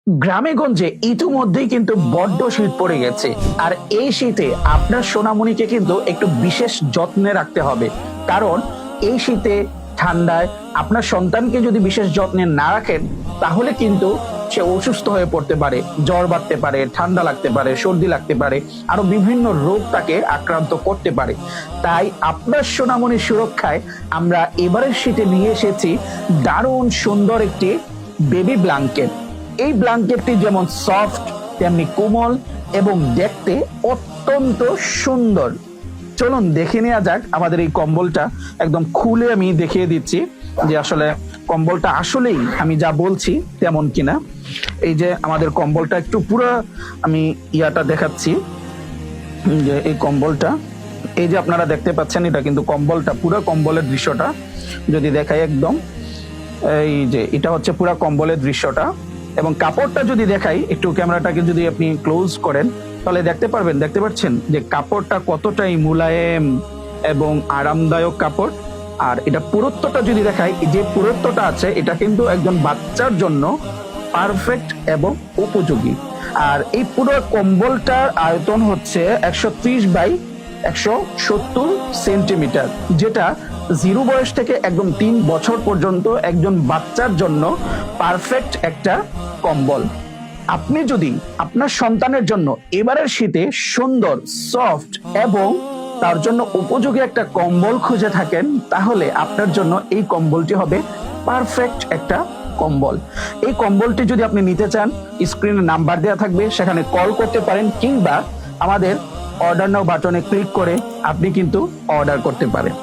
গ্রামে গঞ্জে ইতিমধ্যেই কিন্তু বড্ড শীত পড়ে গেছে। আর এই শীতে আপনার সোনামণিকে কিন্তু একটু বিশেষ যত্নে রাখতে হবে, কারণ এই শীতে ঠান্ডায় আপনার সন্তানকে যদি বিশেষ যত্নে না রাখেন তাহলে কিন্তু সে অসুস্থ হয়ে পড়তে পারে, জ্বর বাড়তে পারে, ঠান্ডা লাগতে পারে, সর্দি লাগতে পারে, আরো বিভিন্ন রোগ তাকে আক্রান্ত করতে পারে। তাই আপনার সোনামণির সুরক্ষায় আমরা এবারের শীতে নিয়ে এসেছি দারুণ সুন্দর একটি বেবি ব্ল্যাঙ্কেট। এই ব্ল্যাঙ্কেটটি যেমন সফট তেমনি কোমল এবং দেখতে অত্যন্ত সুন্দর। চলুন দেখে নেওয়া যাক আমাদের এই কম্বলটা। একদম খুলে আমি দেখিয়ে দিচ্ছি যে আসলে কম্বলটা আসলেই আমি যা বলছি তেমন কিনা। এই যে আমাদের কম্বলটা একটু পুরো আমি ইয়াটা দেখাচ্ছি, যে এই কম্বলটা এই যে আপনারা দেখতে পাচ্ছেন, এটা কিন্তু কম্বলটা পুরো কম্বলের দৃশ্যটা যদি দেখাই একদম, এই যে এটা হচ্ছে পুরো কম্বলের দৃশ্যটা। এবং কাপড়টা যদি দেখাই একটু, ক্যামেরাটাকে যদি আপনি ক্লোজ করেন তাহলে দেখতে পাচ্ছেন যে কাপড়টা কতটাই মুলায়েম এবং আরামদায়ক কাপড়। আর এটা পুরুত্বটা যদি দেখাই, যে পুরুত্বটা আছে এটা কিন্তু একজন বাচ্চার জন্য পারফেক্ট এবং উপযোগী। আর এই পুরো কম্বলটার আয়তন হচ্ছে 130 বাই 170 সেন্টিমিটার, যেটা 0 বয়স থেকে একদম 3 বছর পর্যন্ত একজন বাচ্চার জন্য পারফেক্ট একটা কম্বল। আপনি যদি আপনার সন্তানের জন্য এবারের শীতে সুন্দর, সফট এবং তার জন্য উপযোগী একটা কম্বল খুঁজে থাকেন, তাহলে আপনার জন্য এই কম্বলটি হবে পারফেক্ট একটা কম্বল। এই কম্বলটি যদি আপনি নিতে চান, স্ক্রিনে নাম্বার দেওয়া থাকবে, সেখানে কল করতে পারেন, কিংবা আমাদের অর্ডার নাও বাটনে ক্লিক করে আপনি কিন্তু অর্ডার করতে পারেন।